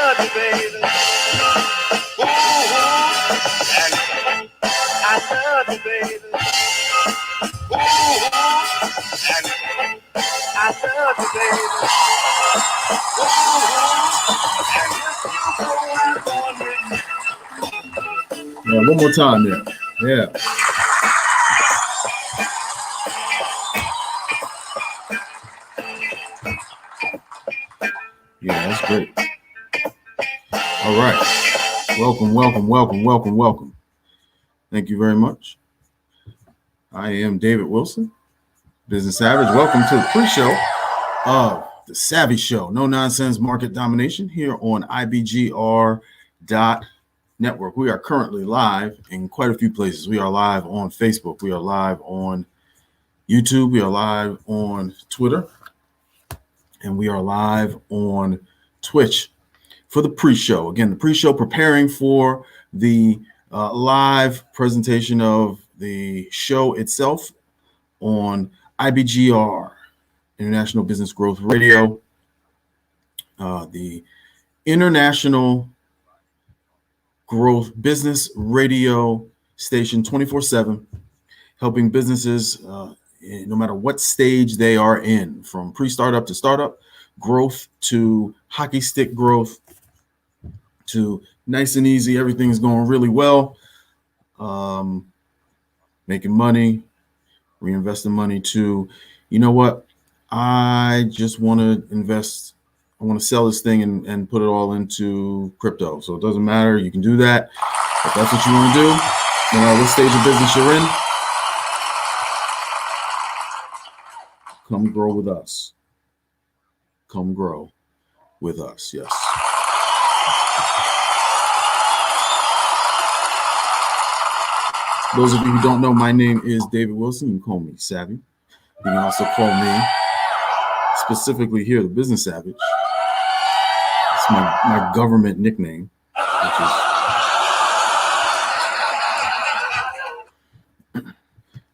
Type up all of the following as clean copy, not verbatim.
love you, baby. Ooh, and I love you, baby. Ooh, and I love you, baby. Ooh, and if you go, I'm going with you. Yeah, one more time there. Yeah. Yeah, that's great. All right. Welcome. Thank you very much. I am David Wilson, Business Savage. Welcome to the pre-show of the SAVVEE Show. No nonsense market domination here on IBGR.Network. We are currently live in quite a few places. We are live on Facebook. We are live on YouTube. We are live on Twitter. And we are live on Twitch for the pre-show. Again, the pre-show preparing for the live presentation of the show itself on IBGR, International Business Growth Radio, the International Growth Business Radio station 24/7, helping businesses no matter what stage they are in, from pre-startup to startup, growth to hockey stick growth, to nice and easy, everything's going really well, making money, reinvesting money, to, you know what, I just want to invest, I want to sell this thing and put it all into crypto. So it doesn't matter, you can do that. If that's what you want to do, no matter what stage of business you're in, come grow with us. Come grow with us, yes. Those of you who don't know, my name is David Wilson. You can call me Savvy. You can also call me, specifically here, the Business Savage. It's my government nickname, which is...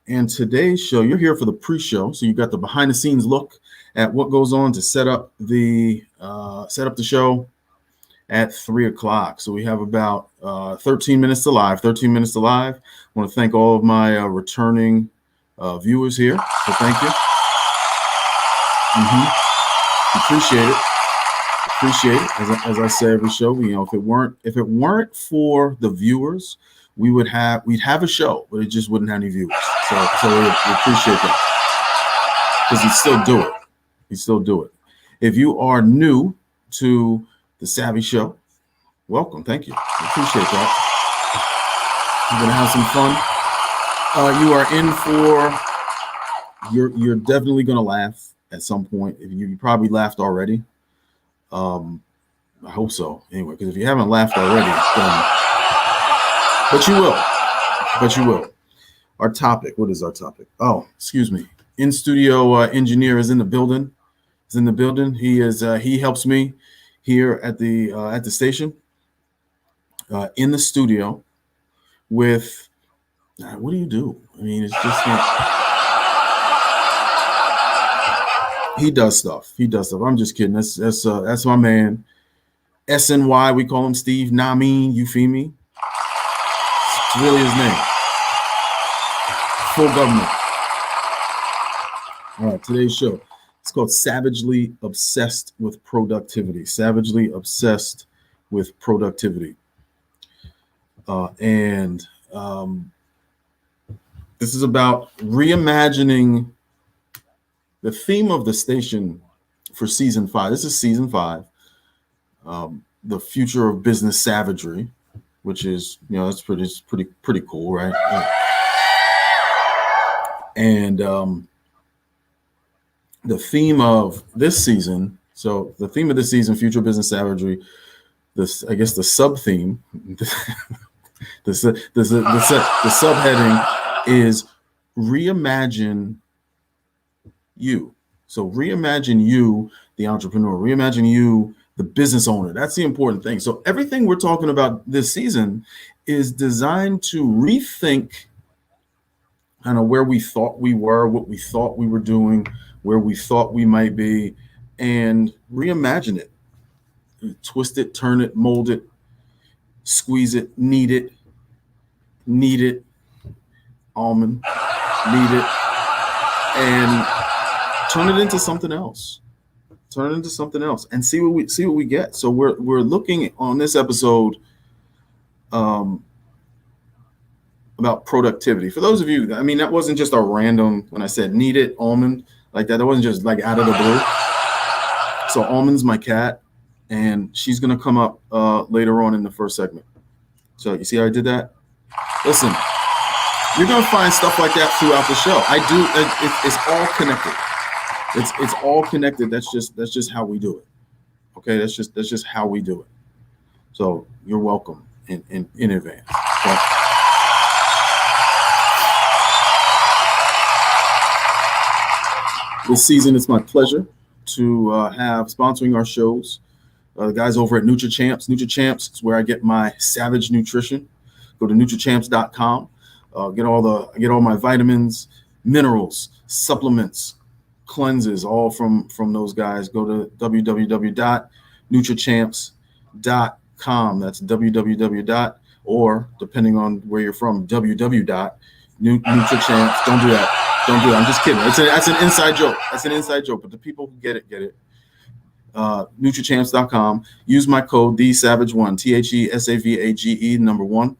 And today's show, you're here for the pre-show, so you got the behind-the-scenes look at what goes on to set up the show at 3 o'clock. So we have about 13 minutes to live. 13 minutes to live. I want to thank all of my returning viewers here. So thank you. Appreciate it. As I say every show, you know, if it weren't for the viewers, we'd have a show, but it just wouldn't have any viewers. So we appreciate that, because he'd still do it. If you are new to the SAVVEE Show, welcome. Thank you. I appreciate that. We're gonna have some fun. You are in for. You're definitely gonna laugh at some point. If you probably laughed already. I hope so. Anyway, because if you haven't laughed already, then. But you will. Our topic. What is our topic? Oh, excuse me. In studio engineer is in the building. He helps me here at the station. In the studio with. What do you do? I mean, it's just. He does stuff. I'm just kidding. That's my man. SNY. We call him Steve Namin. You feel me? It's really his name. Full government. All right, today's show. It's called Savagely Obsessed with Productivity. Savagely Obsessed with Productivity. And this is about reimagining the theme of the station for season 5. This is season 5. The Future of Business Savagery, which is, you know, that's pretty cool, right? And the theme of this season, Future of Business Savagery, I guess the sub theme, the subheading is Reimagine You. So reimagine you, the entrepreneur, reimagine you, the business owner. That's the important thing. So everything we're talking about this season is designed to rethink kind of where we thought we were, what we thought we were doing, where we thought we might be, and reimagine it twist it, turn it, mold it, squeeze it, knead it, almond, knead it, and turn it into something else. Turn it into something else, and see what we get. So we're looking on this episode about productivity. For those of you, I mean, that wasn't just a random, when I said knead it, almond, like that wasn't just like out of the blue. So Almond's my cat, and she's gonna come up later on in the first segment. So you see how I did that? Listen, you're gonna find stuff like that throughout the show. It's all connected. It's all connected. That's just how we do it. Okay, that's just how we do it. So you're welcome in advance. Okay? This season, it's my pleasure to have sponsoring our shows the guys over at NutriChamps. NutriChamps is where I get my Savage nutrition. Go to NutriChamps.com. Get all my vitamins, minerals, supplements, cleanses, all from those guys. Go to www.nutrichamps.com. That's www. Or depending on where you're from, www.nutrichamps. Don't do that. I'm just kidding. That's an inside joke. But the people who get it. NutriChamps.com. Use my code TheSavage1, TheSavage number 1,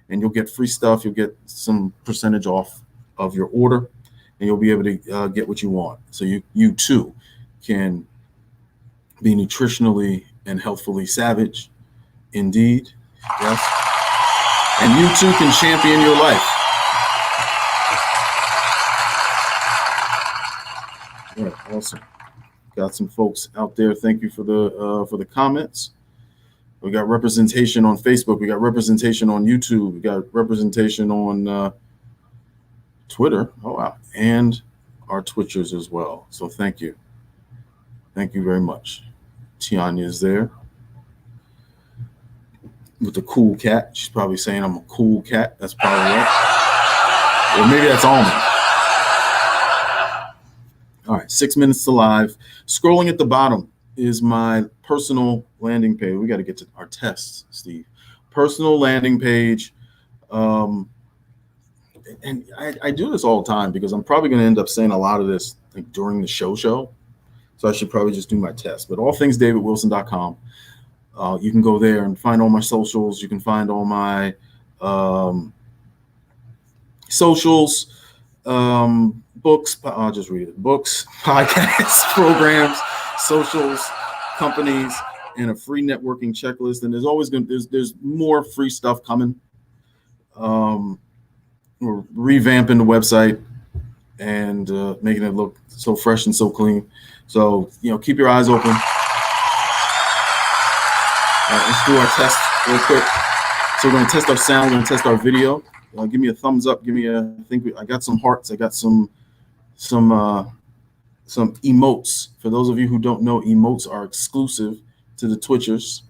and you'll get free stuff. You'll get some percentage off of your order, and you'll be able to get what you want. So you too can be nutritionally and healthfully savage. Indeed, yes. And you too can champion your life. All right, awesome. Got some folks out there. Thank you for the comments. We got representation on Facebook. We got representation on YouTube. We got representation on Twitter. Oh wow, and our Twitchers as well. So thank you very much. Tianya is there with the cool cat. She's probably saying I'm a cool cat. That's probably right. Or maybe that's Almond. All right, 6 minutes to live. Scrolling at the bottom is my personal landing page. We got to get to our tests, Steve. Personal landing page. And I do this all the time because I'm probably going to end up saying a lot of this like during the show. So I should probably just do my test. But allthingsdavidwilson.com. You can go there and find all my socials. You can find all my socials. Books, I'll just read it. Books, podcasts, programs, socials, companies, and a free networking checklist. And there's always there's more free stuff coming. We're revamping the website and making it look so fresh and so clean. So keep your eyes open. Let's do our test real quick. So we're going to test our sound. We're going to test our video. Give me a thumbs up. I got some hearts. I got some emotes. For those of you who don't know, emotes are exclusive to the Twitchers.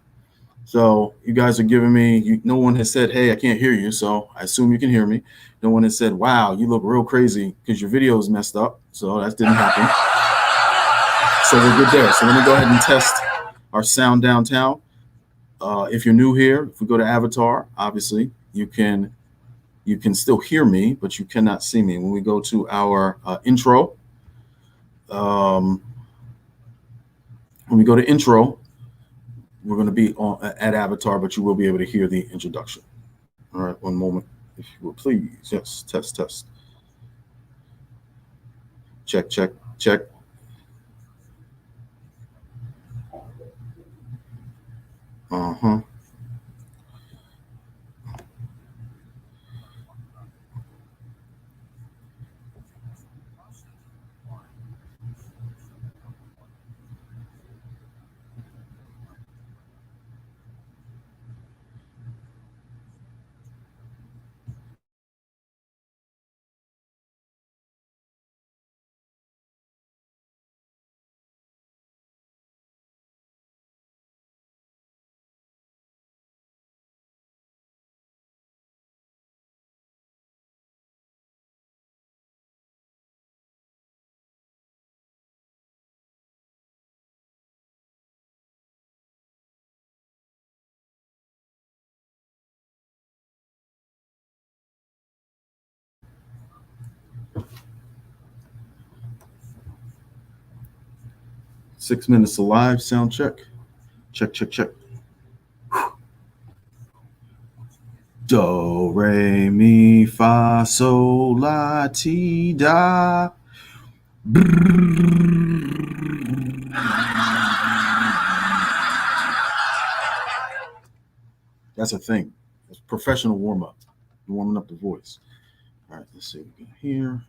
So you guys are giving me, no one has said, hey, I can't hear you. So I assume you can hear me. No one has said, wow, you look real crazy because your video is messed up. So that didn't happen. So we're good there. So let me go ahead and test our sound downtown. If you're new here, if we go to avatar, obviously you can still hear me, but you cannot see me. When we go to our intro, when we go to intro, we're going to be at avatar, but you will be able to hear the introduction. All right, one moment, if you will, please. Yes, test. Check. Uh-huh. 6 minutes alive. Sound check. Check, check, check. Do, re, mi, fa, sol, la, ti, da. That's a thing. It's professional warm up. Warming up the voice. All right, let's see what we got here.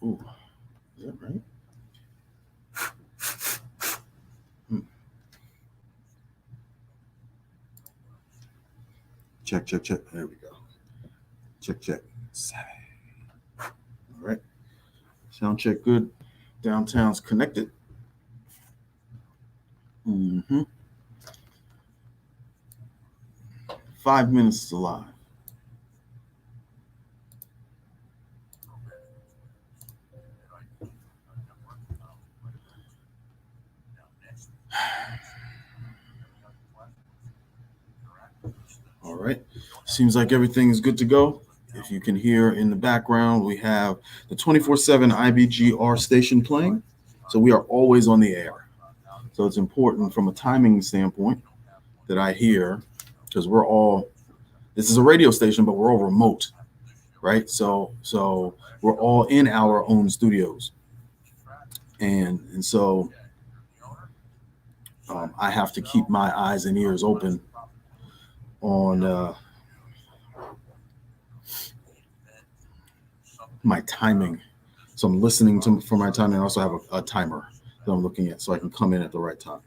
Ooh, is that right? Check, check, check. There we go. Check, check. All right. Sound check good. Downtown's connected. 5 minutes to live. All right. Seems like everything is good to go. If you can hear in the background, we have the 24/7 IBGR station playing. So we are always on the air. So it's important from a timing standpoint that I hear, because this is a radio station, but we're all remote, right? So we're all in our own studios. And so I have to keep my eyes and ears open on my timing. So I'm listening for my timing. I also have a timer that I'm looking at so I can come in at the right time.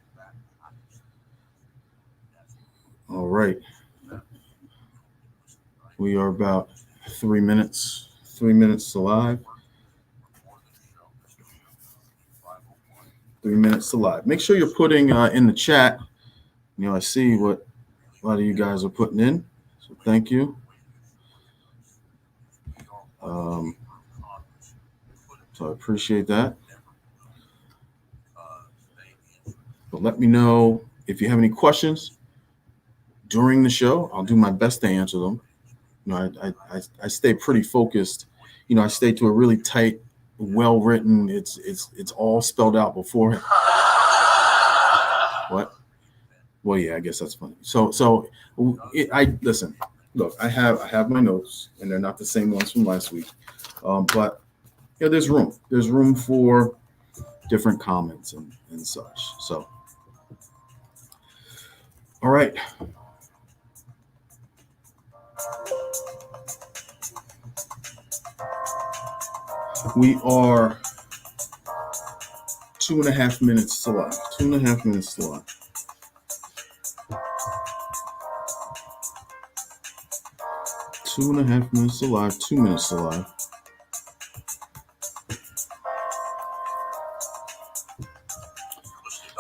All right. We are about 3 minutes to live. 3 minutes to live. Make sure you're putting in the chat. I see what a lot of you guys are putting in. So thank you. So I appreciate that. But let me know if you have any questions during the show. I'll do my best to answer them. I stay pretty focused. I stay to a really tight, well-written. It's all spelled out beforehand. What? Well, yeah, I guess that's funny. So I listen. Look, I have my notes, and they're not the same ones from last week. But there's room. There's room for different comments and such. So, all right. We are 2.5 minutes to live. 2.5 minutes to live. Two and a half minutes to live. 2 minutes to live.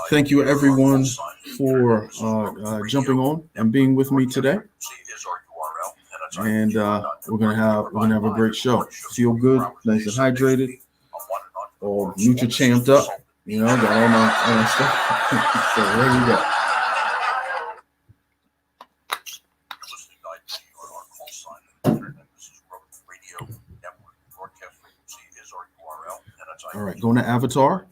Thank you, everyone, for jumping on and being with me today. And we're gonna have a great show. Feel good, nice and hydrated, all nutri-champed up. Got all my stuff. So there we go. All right, going to Avatar.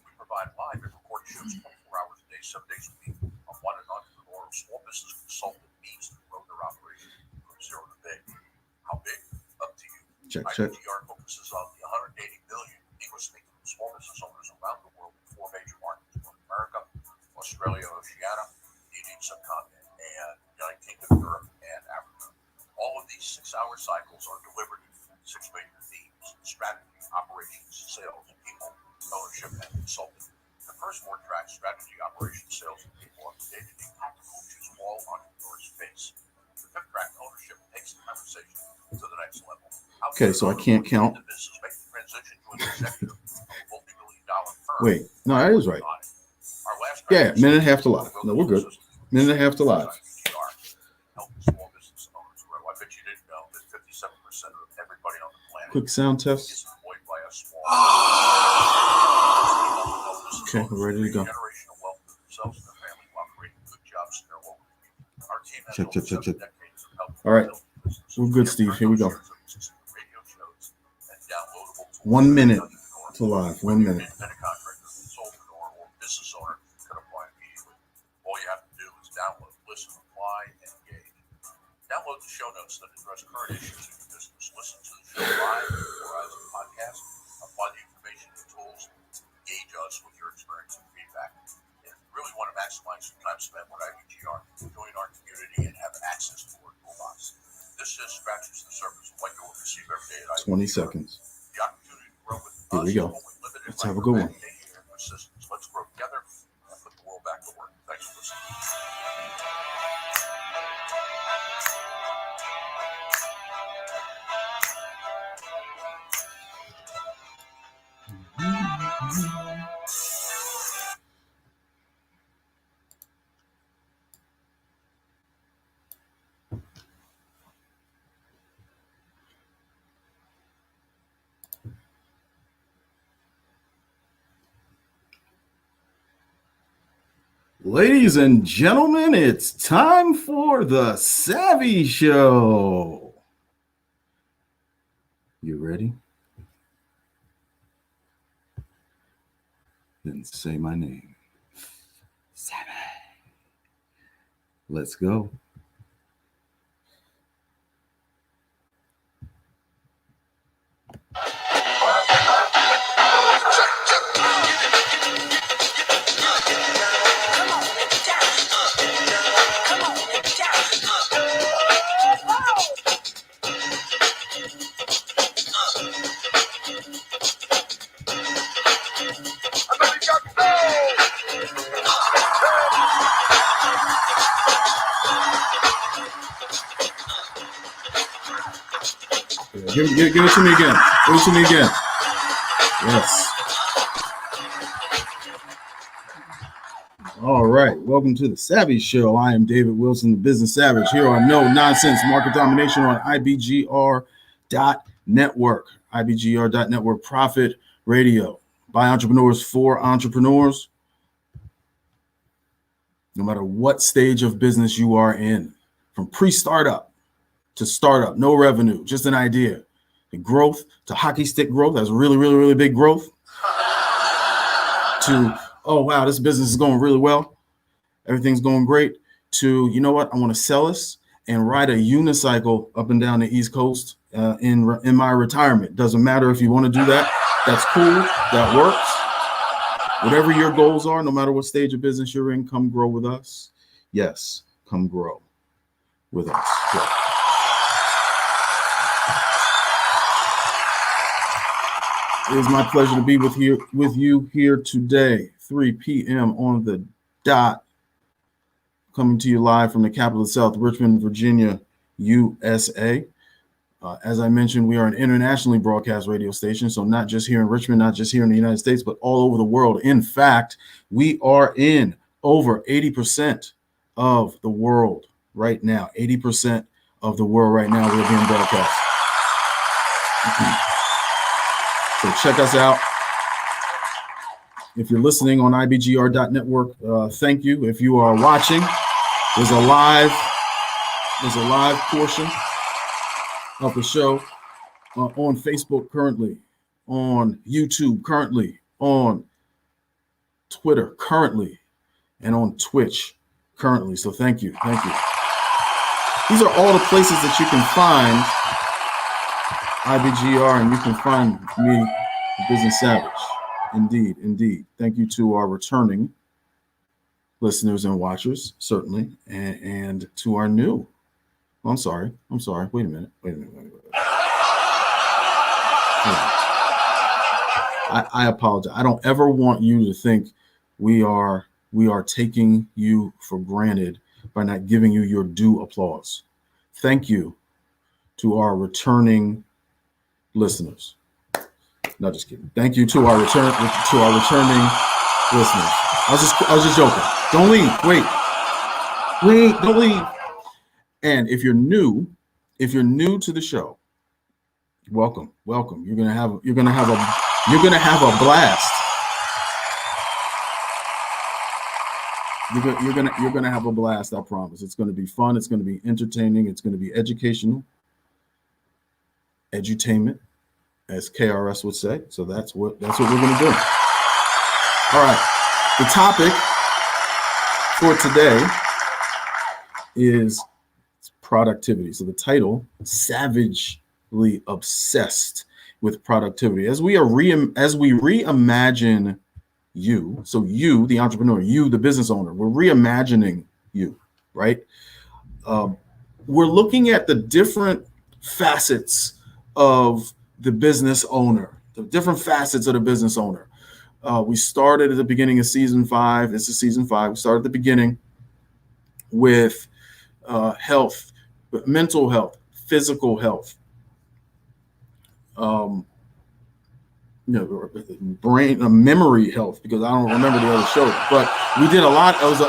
Check. IBGR focuses on the 180 million English-speaking small business owners around the world in 4 major markets: North America, Australia, Oceania, the Indian subcontinent, and United Kingdom, Europe, and Africa. All of these 6-hour cycles are delivered in 6 major themes: strategy, operations, sales, people, ownership, and consulting. The first 4 tracks strategy, operations, sales, and people on the day-to-day tactical issues all entrepreneurs face. The 5th track, ownership, takes the conversation to the next level. Okay, so I can't count. Wait, no, that is right. Yeah, minute and a half to live. No, we're good. Minute and a half to live. Quick sound test. Okay, we're ready to go. Check. All right, we're good, Steve. Here we go. 1 minute to live. 1 minute. Independent contractor, solopreneur, or business owner can apply immediately. All you have to do is download, listen, apply, and engage. Download the show notes that address current issues in your business. Listen to the show live or as a podcast. Apply the information and tools. Engage us with your experience and feedback. If you really want to maximize your time spent with IBGR, join our community and have access to our toolbox. This just scratches the surface of what you will receive every day at IBGR. 20 seconds. The opportunity to grow with Here us we go. is only limited Let's by have a good one. dedication and persistence. Let's grow together and put the world back to work. Thanks for listening. Ladies and gentlemen, it's time for the SAVVEE Show. You ready? Then say my name. SAVVEE. Let's go. Give it to me again. Give it to me again. Yes. All right. Welcome to the SAVVEE Show. I am David Wilson, the Business Savage, here on No Nonsense Market Domination on IBGR.Network. IBGR.Network Profit Radio by entrepreneurs for entrepreneurs. No matter what stage of business you are in, from pre-startup to startup, no revenue, just an idea. The growth to hockey stick growth, that's really, really, really big growth. To, oh, wow, this business is going really well. Everything's going great. To, you know what, I want to sell this and ride a unicycle up and down the East Coast in my retirement. Doesn't matter if you want to do that. That's cool. That works. Whatever your goals are, no matter what stage of business you're in, come grow with us. Yes, come grow with us. Yeah. It is my pleasure to be with you here today, 3 p.m. on the dot, coming to you live from the capital of the South, Richmond, Virginia, USA. As I mentioned, we are an internationally broadcast radio station, so not just here in Richmond, not just here in the United States, but all over the world. In fact, we are in over 80% of the world right now. 80% of the world right now we're being broadcast. So check us out. If you're listening on IBGR.Network, thank you. If you are watching, there's a live portion of the show on Facebook currently, on YouTube currently, on Twitter currently, and on Twitch currently. So thank you. Thank you. These are all the places that you can find IBGR, and you can find me, the Business Savage. Indeed, indeed. Thank you to our returning listeners and watchers, certainly, and to our new. Oh, I'm sorry. Wait a minute. I apologize. I don't ever want you to think we are taking you for granted by not giving you your due applause. Thank you to our returning listeners. No, just kidding. Thank you to our returning listeners. I was just joking. Don't leave. Wait, don't leave. And if you're new to the show, welcome. You're gonna have a blast. You're gonna have a blast. I promise. It's gonna be fun. It's gonna be entertaining. It's gonna be educational, edutainment, as KRS would say. So that's what we're going to do. All right. The topic for today is productivity. So the title, Savagely Obsessed with Productivity. As we reimagine you, so you, the entrepreneur, you, the business owner, we're reimagining you, right? We're looking at the different facets of the business owner, the different facets of the business owner. We started at the beginning of season 5. This is season 5. We started at the beginning with health, mental health, physical health, brain, memory health, because I don't remember the other show. But we did a lot. It was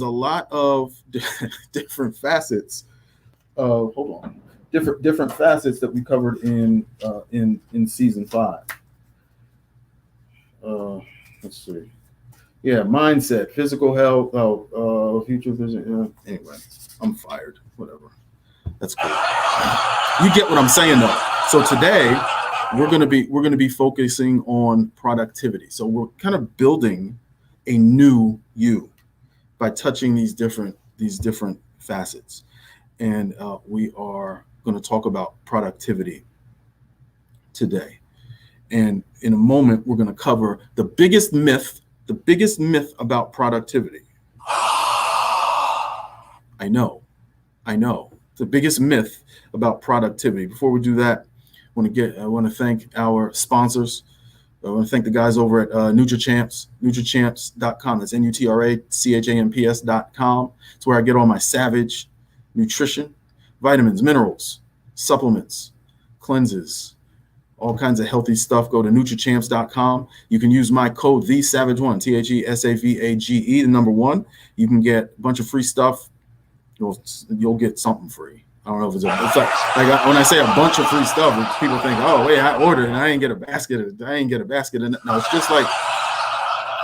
a lot of different facets. Different facets that we covered in season 5. Let's see. Yeah, mindset, physical health, future vision. Anyway, I'm fired. Whatever. That's cool. You get what I'm saying, though. So today we're gonna be focusing on productivity. So we're kind of building a new you by touching these different facets, and we are going to talk about productivity today. And in a moment, we're going to cover the biggest myth about productivity. I know. The biggest myth about productivity. Before we do that, I want to thank our sponsors. I want to thank the guys over at NutraChamps.com. That's NutraChamps.com. It's where I get all my Savage nutrition, vitamins, minerals, supplements, cleanses, all kinds of healthy stuff. Go to NutraChamps.com. You can use my code TheSavage1, THESAVAGE, the number 1. You can get a bunch of free stuff. You'll get something free. I don't know if it's like when I say a bunch of free stuff, people think, oh wait, I ordered and I ain't get a basket. No, it's just like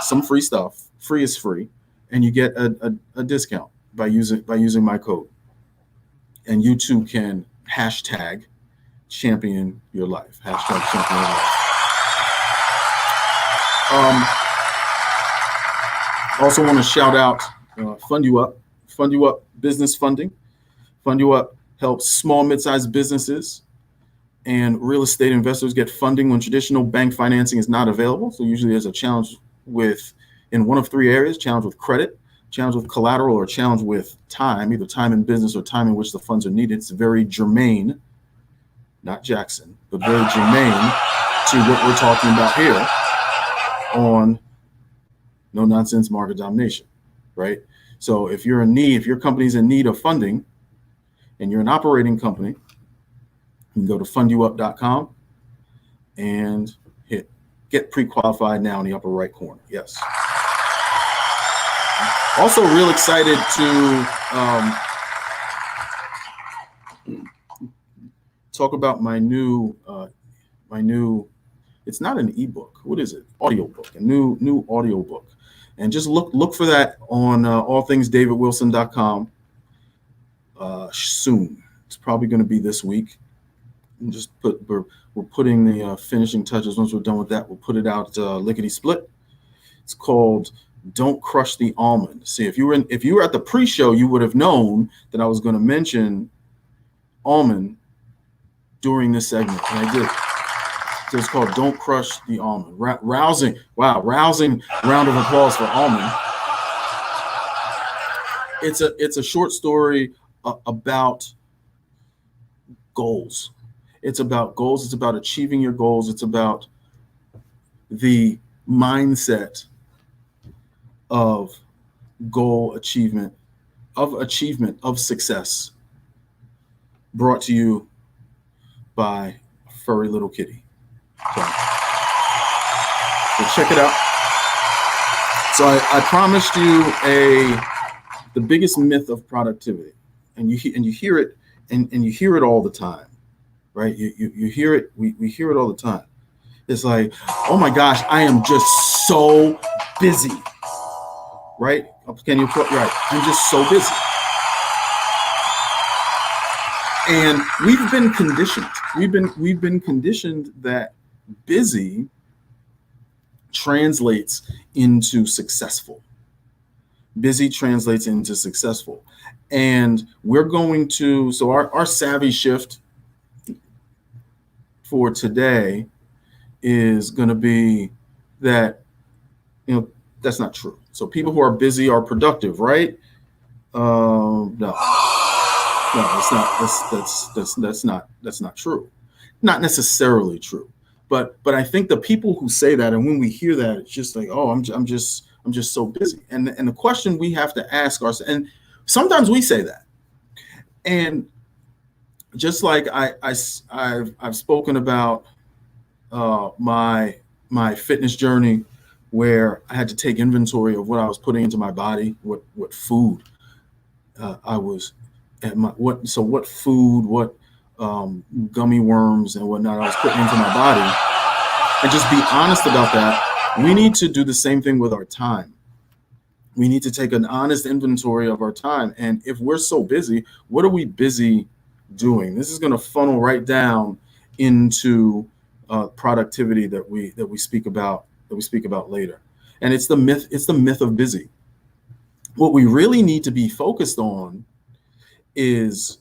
some free stuff. Free is free, and you get a discount by using my code. And you too can hashtag champion your life. Hashtag champion your life. Also want to shout out Fund You Up business funding. Fund You Up helps small, mid-sized businesses and real estate investors get funding when traditional bank financing is not available. So usually there's a challenge in one of 3 areas: challenge with credit, challenge with collateral, or challenge with time, either time in business or time in which the funds are needed. It's very germane, not Jackson, but very germane to what we're talking about here on No Nonsense Market Domination, right? So if your company's in need of funding and you're an operating company, you can go to fundyouup.com and hit get pre-qualified now in the upper right corner. Yes. Also real excited to talk about my new, it's not an ebook. What is it? Audiobook, a new audiobook. And just look for that on allthingsdavidwilson.com soon. It's probably going to be this week. And just we're putting the finishing touches. Once we're done with that, we'll put it out lickety split. It's called Don't Crush the Almond. See, if you were at the pre-show, you would have known that I was going to mention almond during this segment, and I did. So it's called Don't Crush the Almond. Rousing round of applause for almond. It's a short story about goals. It's about goals. It's about achieving your goals. It's about the mindset of goal achievement, of success, brought to you by a furry little kitty. So check it out. So I promised you the biggest myth of productivity, and you hear it, and you hear it all the time, right? You hear it. We hear it all the time. It's like, oh my gosh, I am just so busy, right? Can you put right? I'm just so busy. And we've been conditioned. we've been conditioned that busy translates into successful. Busy translates into successful. And we're going to, so our savvy shift for today is going to be that, that's not true. So people who are busy are productive, right? No, it's not. That's not true. Not necessarily true. But I think the people who say that, and when we hear that, it's just like, oh, I'm just so busy. And the question we have to ask ourselves, and sometimes we say that, and just like I've spoken about my fitness journey, where I had to take inventory of what I was putting into my body, what food I was, what food, what gummy worms and whatnot I was putting into my body, and just be honest about that. We need to do the same thing with our time. We need to take an honest inventory of our time. And if we're so busy, what are we busy doing? This is going to funnel right down into productivity that we speak about later. And it's the myth of busy. What we really need to be focused on is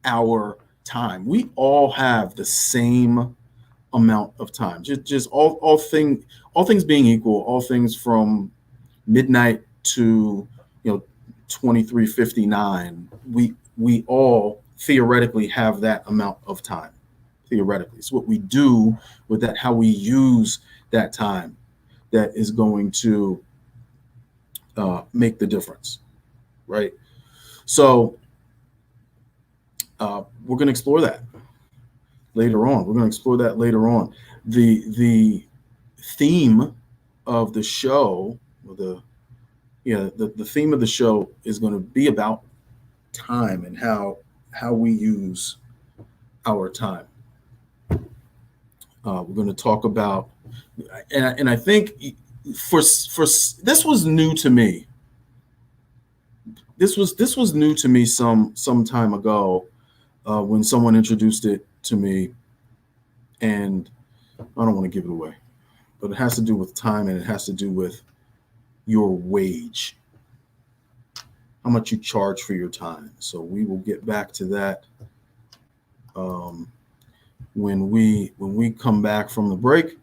our time. We all have the same amount of time. Just all things being equal, all things from midnight to 23:59. We all theoretically have that amount of time. Theoretically, it's what we do with that, how we use that time, that is going to make the difference, right? So we're going to explore that later on. The theme of the show, the theme of the show is going to be about time and how we use our time. We're going to talk about, and I think for this was new to me. This was new to me some time ago when someone introduced it to me, and I don't want to give it away, but it has to do with time, and it has to do with your wage, how much you charge for your time. So we will get back to that when we come back from the break.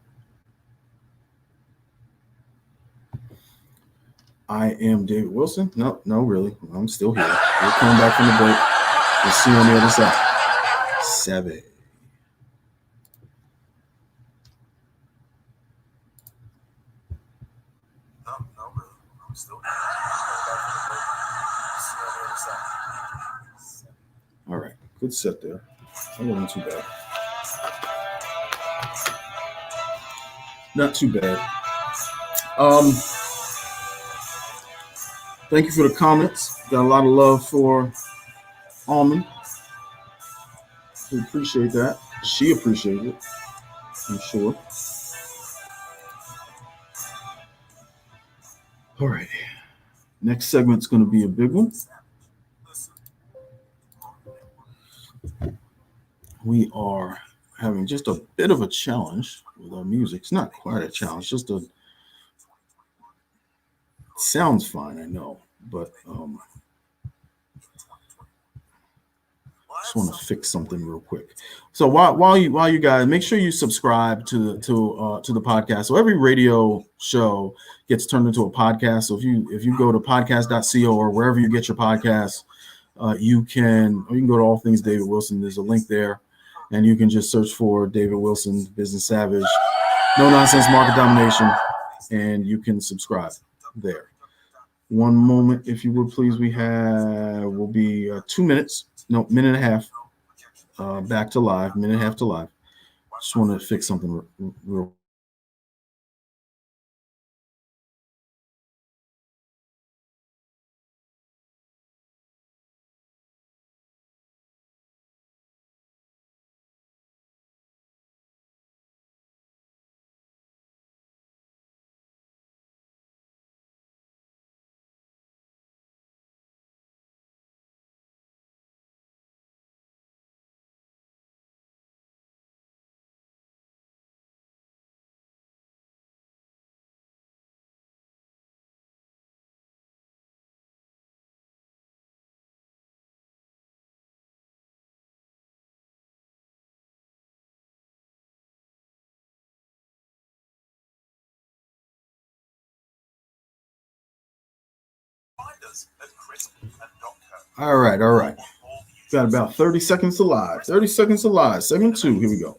I am David Wilson. No, really, I'm still here. We're coming back from the break. We'll see you on the other side. SAVVEE. No, really, I'm still here. All right, good set there. That wasn't too bad. Not too bad. Thank you for the comments. Got a lot of love for Almond. We appreciate that. She appreciates it, I'm sure. All right. Next segment's going to be a big one. We are having just a bit of a challenge with our music. It's not quite a challenge, just a sounds fine, I know, but just want to fix something real quick. So while you guys make sure you subscribe to the podcast. So every radio show gets turned into a podcast. So if you go to podcast.co or wherever you get your podcasts, you can go to All Things David Wilson. There's a link there, and you can just search for David Wilson, Business Savage, No Nonsense Market Domination, and you can subscribe there. One moment, if you would please. Will be 2 minutes. No, minute and a half. Back to live. Minute and a half to live. Just want to fix something real All right. Got about 30 seconds to live. 30 seconds to live. Segment 2. Here we go.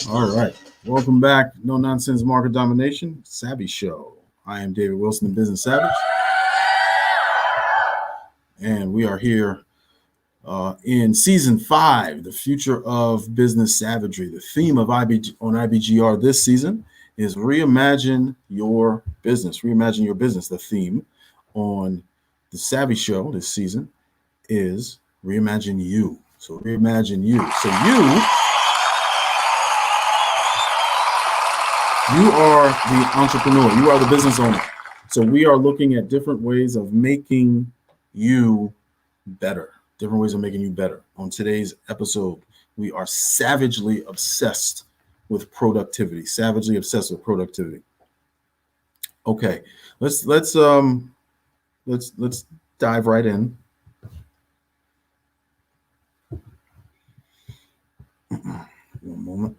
All right. Welcome back. No Nonsense Market Domination, SAVVEE Show. I am David Wilson, the Business Savage. And we are here in season 5, the future of business savagery. The theme of IBGR this season is reimagine your business. Reimagine your business. The theme on the SAVVEE Show this season is reimagine you. So reimagine you. So you are the entrepreneur. You are the business owner. So we are looking at different ways of making you better. Different ways of making you better. On today's episode, we are savagely obsessed with productivity. Savagely obsessed with productivity. Okay, let's dive right in. One moment.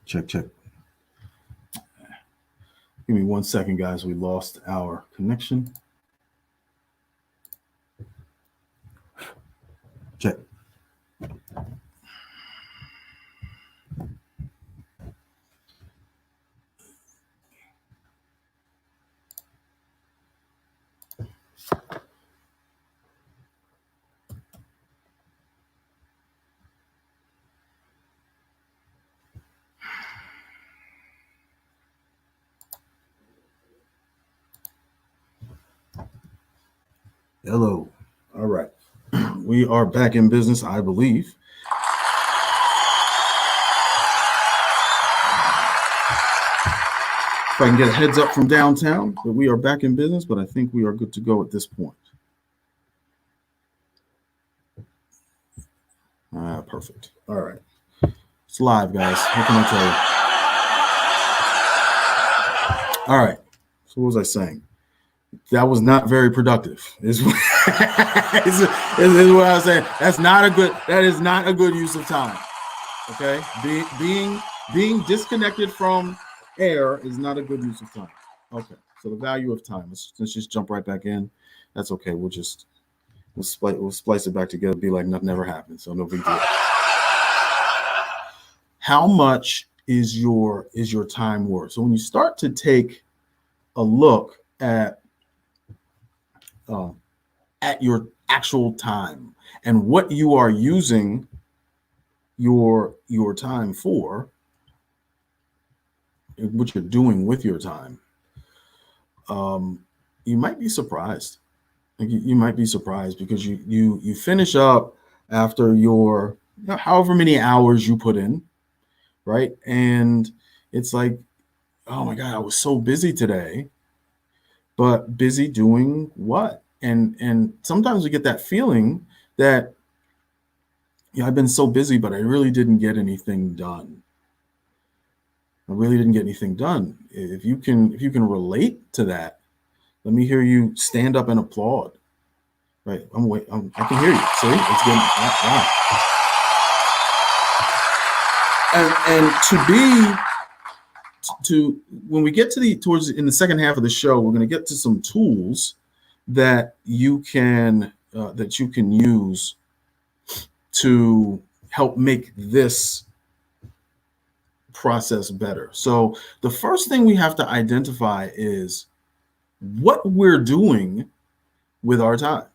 Check. Give me 1 second, guys. We lost our connection. Check. Hello. All right. We are back in business, I believe. If I can get a heads up from downtown, but we are back in business, but I think we are good to go at this point. Perfect. All right. It's live, guys. What can I tell you? All right. So what was I saying? That was not very productive. Is what I was saying. That is not a good use of time. Okay. Being disconnected from air is not a good use of time. Okay. So the value of time. Let's just jump right back in. That's okay. We'll splice it back together. Be like nothing ever happened. So no big deal. How much is your time worth? So when you start to take a look at your actual time and what you are using your time for, what you're doing with your time, you might be surprised. You might be surprised because you finish up after your however many hours you put in, right? And it's like, oh my God, I was so busy today. But busy doing what? And sometimes we get that feeling that I've been so busy, but I really didn't get anything done. If you can relate to that, let me hear you stand up and applaud. Right? I can hear you. See, it's good. Wow. And when we get towards in the second half of the show, we're going to get to some tools that you can use to help make this process better. So the first thing we have to identify is what we're doing with our time.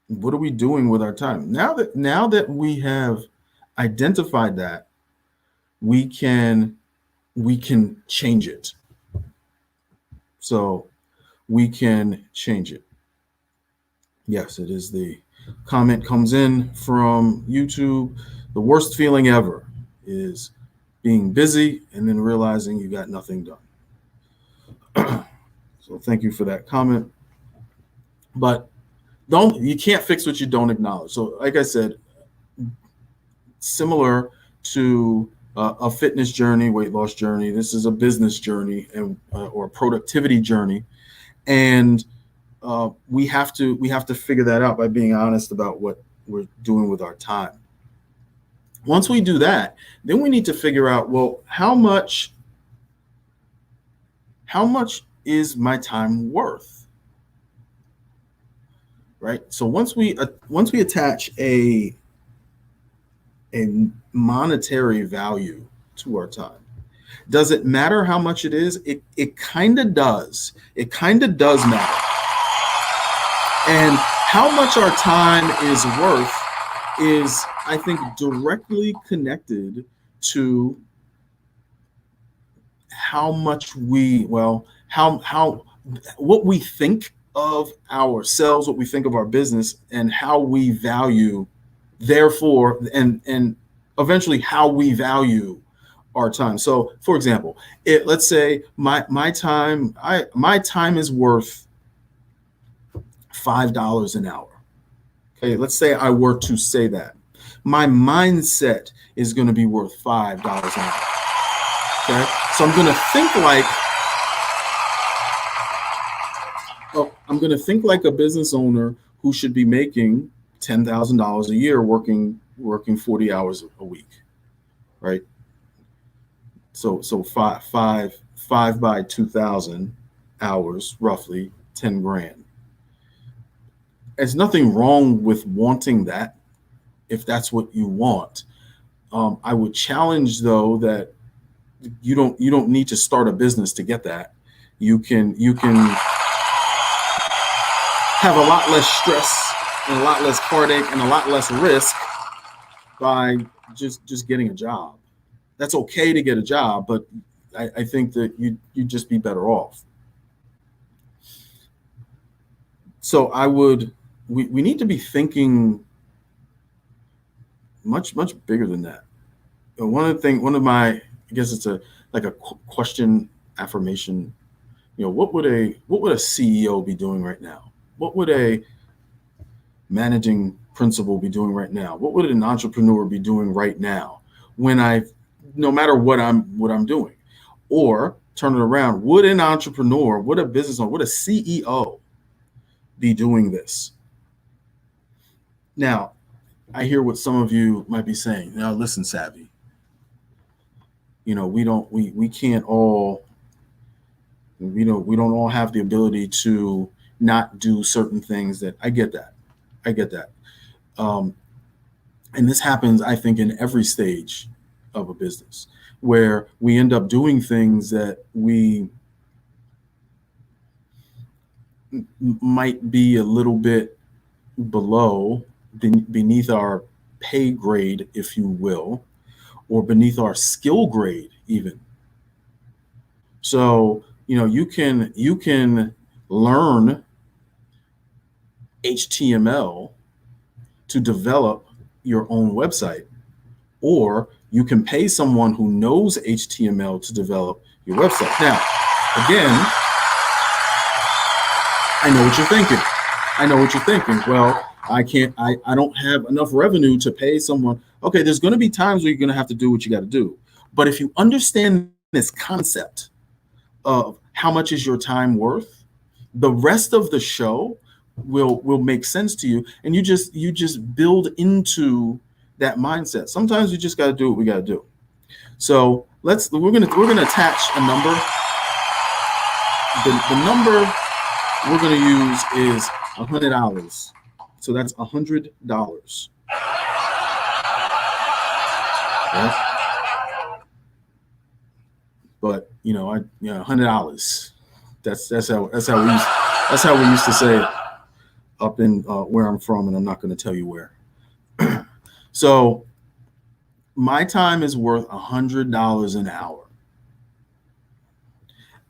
What are we doing with our time? Now that we have identified that, we can change it. So we can change it. Yes, it is. The comment comes in from YouTube. The worst feeling ever is being busy and then realizing you got nothing done. So thank you for that comment. But you can't fix what you don't acknowledge. So like I said, similar to a fitness journey, weight loss journey, this is a business journey and or a productivity journey, and we have to figure that out by being honest about what we're doing with our time. Once we do that, then we need to figure out, well, how much is my time worth? Right. So once we attach a monetary value to our time, does it matter how much it is? It kind of does. It kind of does matter. And how much our time is worth is, I think, directly connected to how much what we think of ourselves, what we think of our business, and how we value, therefore, and eventually how we value our time. So, for example, let's say my time is worth $5 an hour. Okay, let's say I were to say that. My mindset is going to be worth $5 an hour. Okay, so I'm going to think like a business owner who should be making $10,000 a year working 40 hours a week, right? So five by 2,000 hours, roughly 10 grand. There's nothing wrong with wanting that if that's what you want. I would challenge, though, that you don't need to start a business to get that. You can have a lot less stress and a lot less heartache and a lot less risk by just getting a job. That's okay to get a job, but I think that you'd just be better off. So we need to be thinking much bigger than that. One of my, I guess it's a question affirmation. What would a CEO be doing right now? What would a managing principal be doing right now? What would an entrepreneur be doing right now no matter what I'm doing? Or turn it around, would an entrepreneur, would a business owner, would a CEO be doing this? Now, I hear what some of you might be saying. Now, listen, Savvy. We don't all have the ability to not do certain things. That I get that. And this happens, I think, in every stage of a business, where we end up doing things that we might be a little bit beneath our pay grade, if you will, or beneath our skill grade even. So, you can learn HTML to develop your own website, or you can pay someone who knows HTML to develop your website. Now, again, I know what you're thinking. Well, I don't have enough revenue to pay someone. Okay, there's going to be times where you're going to have to do what you got to do. But if you understand this concept of how much is your time worth, the rest of the show will make sense to you, and you just build into that mindset. Sometimes we just got to do what we got to do. So we're gonna attach a number. The number we're gonna use is $100. So that's $100. Right? but $100. That's how we used to say it up in where I'm from, and I'm not going to tell you where. So my time is worth $100 an hour.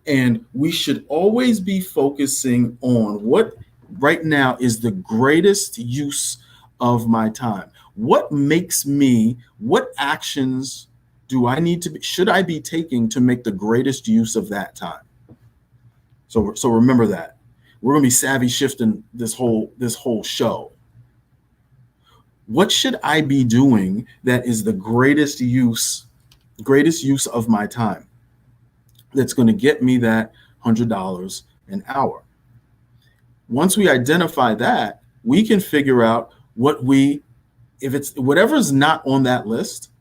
And we should always be focusing on what right now is the greatest use of my time. What actions should I be taking to make the greatest use of that time? So remember that. We're going to be savvy shifting this whole show. What should I be doing that is the greatest use of my time? That's going to get me that $100 an hour. Once we identify that, we can figure out if it's whatever's not on that list,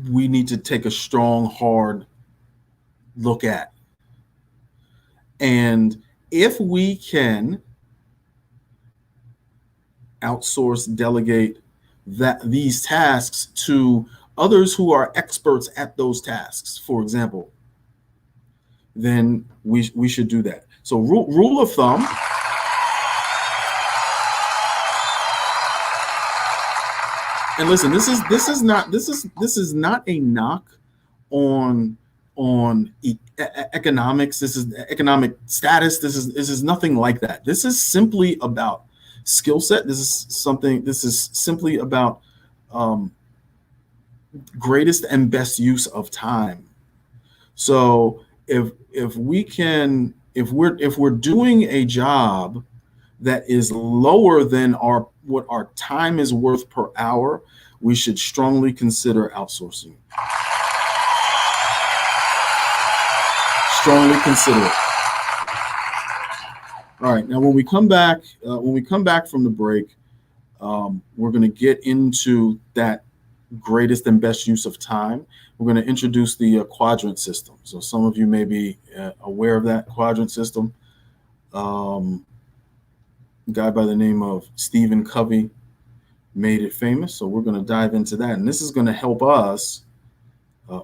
we need to take a strong, hard look at. And if we can outsource, delegate these tasks to others who are experts at those tasks, for example, then we should do that. So rule of thumb. And listen, this is not a knock on economics. This is economic status. This is nothing like that. This is simply about skill set. This is simply about greatest and best use of time. So if we're doing a job that is lower than what our time is worth per hour, we should strongly consider outsourcing. Strongly consider it. All right. Now, when we come back from the break, we're going to get into that greatest and best use of time. We're going to introduce the quadrant system. So some of you may be aware of that quadrant system. A guy by the name of Stephen Covey made it famous. So we're going to dive into that. And this is going to help us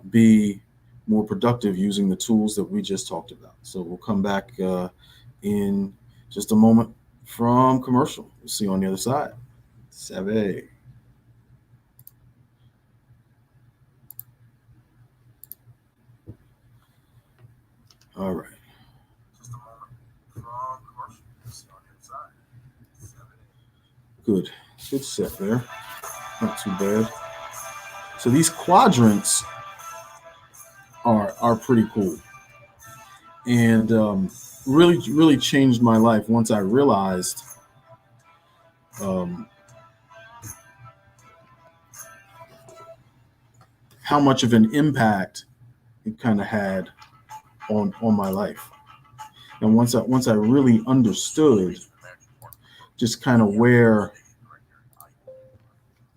be more productive using the tools that we just talked about. So we'll come back in just a moment from commercial. We'll see you on the other side. SAVVEE. All right. Just a moment from commercial. We'll see you on the other side. Good set there. Not too bad. So these quadrants are pretty cool, and really changed my life once I realized how much of an impact it kind of had on my life. And once I really understood just kind of where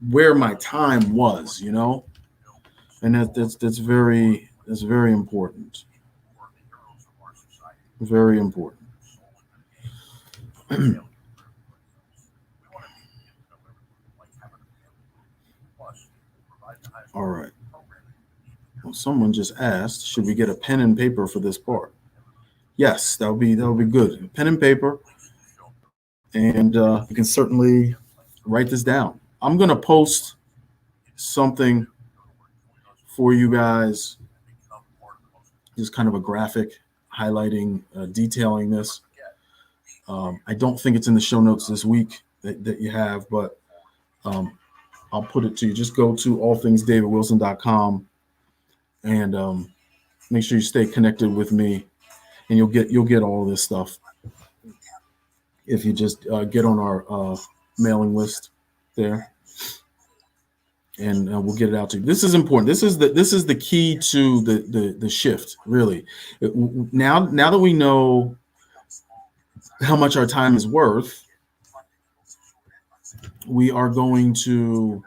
my time was, and that's very important. Very important. All right. Well, someone just asked, should we get a pen and paper for this part? Yes, that would be good. Pen and paper, and you can certainly write this down. I'm going to post something for you guys, just kind of a graphic highlighting, detailing this. I don't think it's in the show notes this week that you have, but I'll put it to you. Just go to allthingsdavidwilson.com and make sure you stay connected with me, and you'll get all this stuff if you just get on our mailing list there, and we'll get it out to you. This is important. This is the key to the shift, really. Now that we know how much our time is worth, we are going to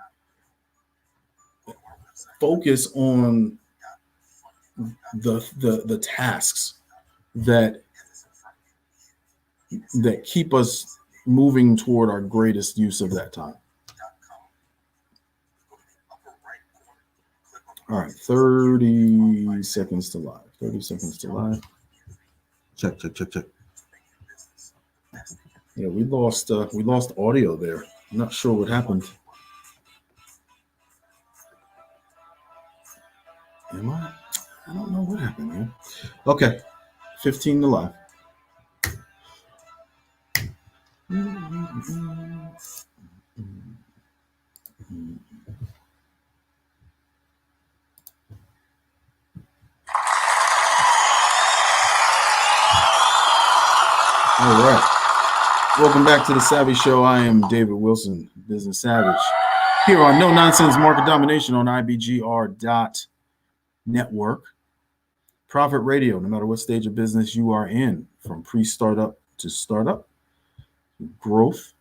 focus on the tasks that keep us moving toward our greatest use of that time. All right, 30 seconds to live. 30 seconds to live. Check. Yeah, we lost audio there. I'm not sure what happened. Am I? I don't know what happened, man. Okay, 15 to live. All right. Welcome back to the Savvy Show. I am David Wilson, Business Savage, here on No Nonsense Market Domination on IBGR.Network. Profit Radio, no matter what stage of business you are in, from pre-startup to startup, growth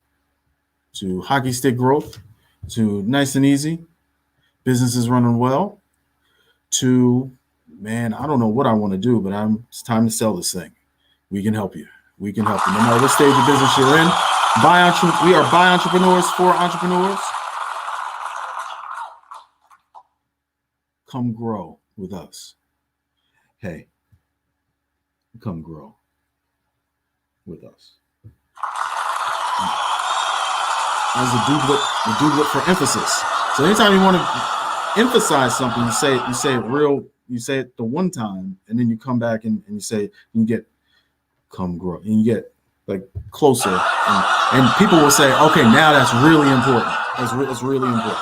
to hockey stick growth, to nice and easy, business is running well, to, man, I don't know what I want to do, but it's time to sell this thing. We can help you. We can help you. No matter what stage of business you're in, we are by entrepreneurs for entrepreneurs. Come grow with us. Hey, come grow with us. As a doublet for emphasis. So anytime you want to emphasize something, you say it the one time, and then you come back and you say, you get come grow, and you get like closer, and people will say, okay, now that's really important. That's really important.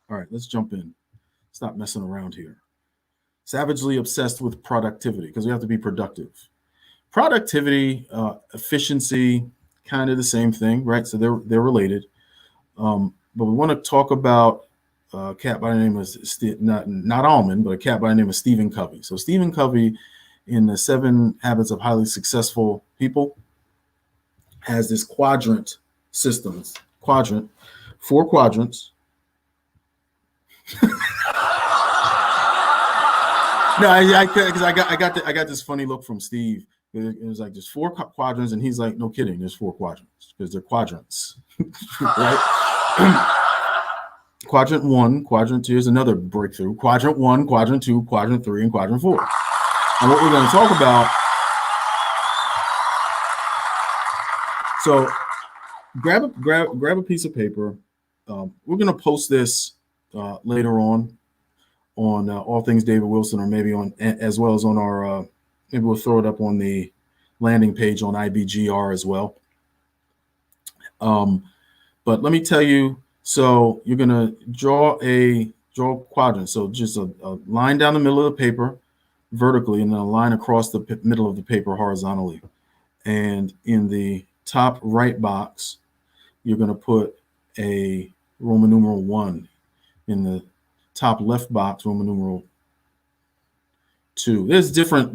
All right, let's jump in. Stop messing around here. Savagely obsessed with productivity, because we have to be productive. Productivity, efficiency, kind of the same thing, right? So they're related. But we want to talk about a cat by the name of not Almond, but a cat by the name of Stephen Covey. So Stephen Covey, in the 7 Habits of Highly Successful People, has this quadrant system. 4 quadrants. No, I got this funny look from Steve. It was like there's 4 quadrants, and he's like, no kidding, there's 4 quadrants because they're quadrants, right? Quadrant 1, Quadrant 2 is another breakthrough. Quadrant 1, Quadrant 2, Quadrant 3, and Quadrant 4. And what we're going to talk about. So grab a piece of paper. We're going to post this later on All Things David Wilson, or maybe on, as well as on our, maybe we'll throw it up on the landing page on IBGR as well. But let me tell you, so you're going to draw a quadrant. So just a line down the middle of the paper vertically, and then a line across the middle of the paper horizontally. And in the top right box, you're going to put a Roman numeral 1. In the top left box, Roman numeral 2. There's different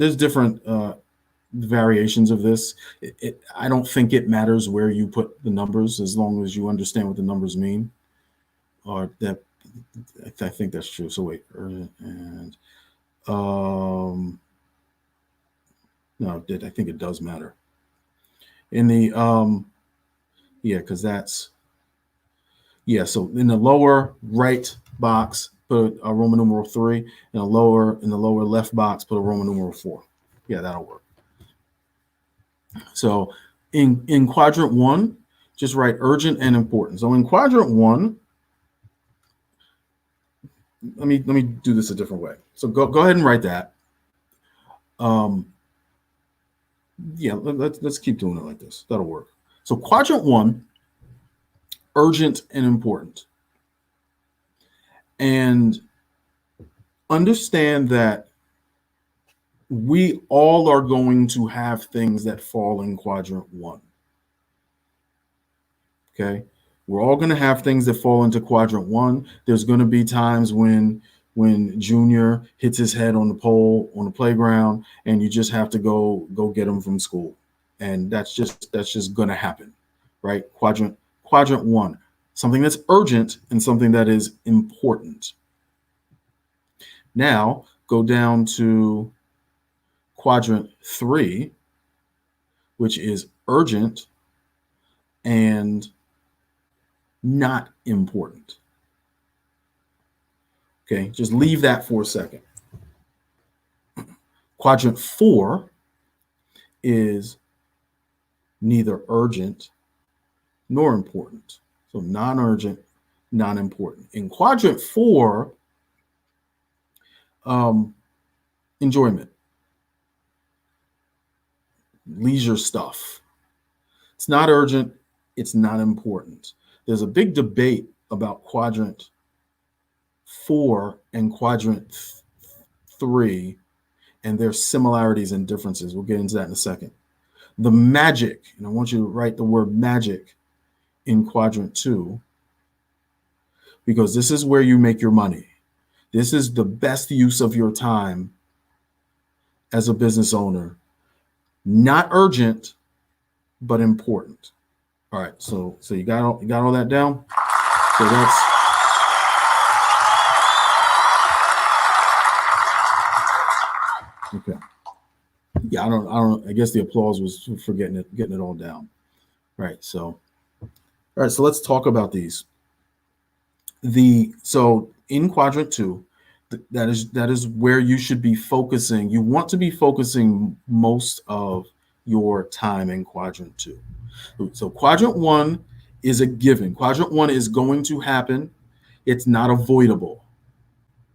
variations of this. I don't think it matters where you put the numbers, as long as you understand what the numbers mean. Or that, I think that's true. So wait, and no, I think it does matter. In the because that's so in the lower right box, put a Roman numeral 3, and in the lower left box, put a Roman numeral 4. Yeah, that'll work. So in quadrant 1, just write urgent and important. So in quadrant 1, let me do this a different way. So go ahead and write that. Let's keep doing it like this. That'll work. So quadrant 1, urgent and important. And understand that we all are going to have things that fall in quadrant 1. Okay? We're all going to have things that fall into quadrant 1. There's going to be times when Junior hits his head on the pole on the playground, and you just have to go get him from school. And that's just going to happen, right? Quadrant 1, something that's urgent and something that is important. Now go down to quadrant 3, which is urgent and not important. Okay, just leave that for a second. Quadrant 4 is neither urgent nor important. So non-urgent, non-important. In quadrant 4, enjoyment, leisure stuff. It's not urgent, it's not important. There's a big debate about quadrant 4 and quadrant 3 and their similarities and differences. We'll get into that in a second. The magic, and I want you to write the word magic in quadrant 2, because this is where you make your money. This is the best use of your time as a business owner. Not urgent, but important. All right, so you got all that down? So that's okay. Yeah, I guess the applause was for getting it all down. Right. So all right, so let's talk about these. So in quadrant 2, that is where you should be focusing. You want to be focusing most of your time in quadrant 2. So quadrant 1 is a given. Quadrant 1 is going to happen. It's not avoidable,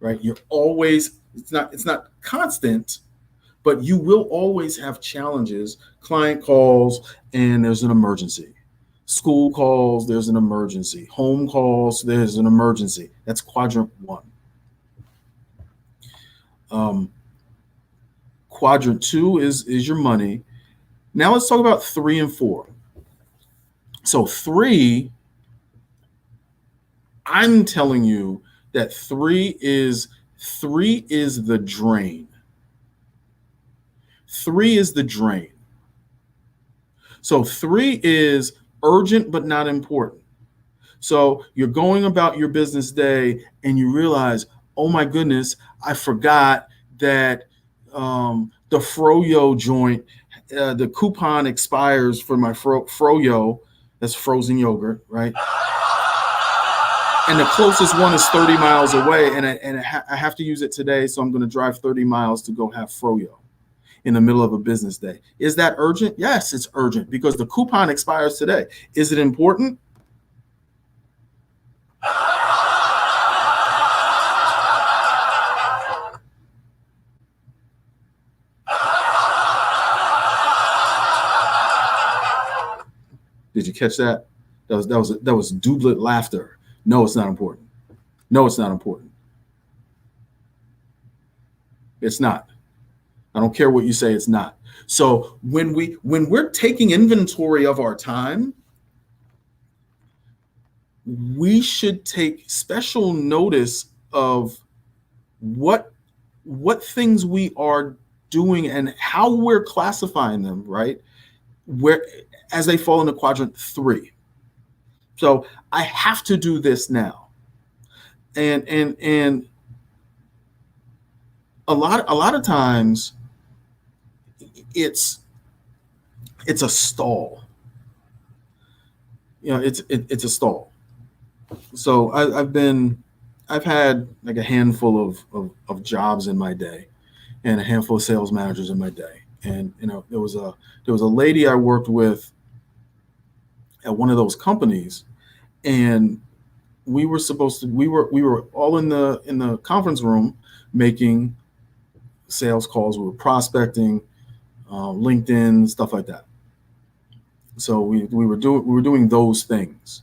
right? It's not constant, but you will always have challenges, client calls, and there's an emergency. School calls, there's an emergency. Home calls, there's an emergency. That's quadrant 1. Quadrant 2 is your money. Now let's talk about 3 and 4. So 3, I'm telling you that 3 is the drain. 3 is the drain. So 3 is urgent but not important. So you're going about your business day and you realize, oh my goodness, I forgot that the Froyo joint, the coupon expires for my Froyo, that's frozen yogurt, right? And the closest one is 30 miles away, and I have to use it today, so I'm going to drive 30 miles to go have Froyo in the middle of a business day. Is that urgent? Yes, it's urgent because the coupon expires today. Is it important? Did you catch that? That was doublet laughter. No, it's not important. No, it's not important. It's not. I don't care what you say, it's not. So when we're taking inventory of our time, we should take special notice of what things we are doing and how we're classifying them, right? Where as they fall into quadrant 3. So I have to do this now. And a lot of times it's a stall. You know, it's a stall. So I've had like a handful of jobs in my day and a handful of sales managers in my day. And you know, there was a lady I worked with at one of those companies, and we were all in the conference room making sales calls. We were prospecting, LinkedIn, stuff like that. So we were doing those things.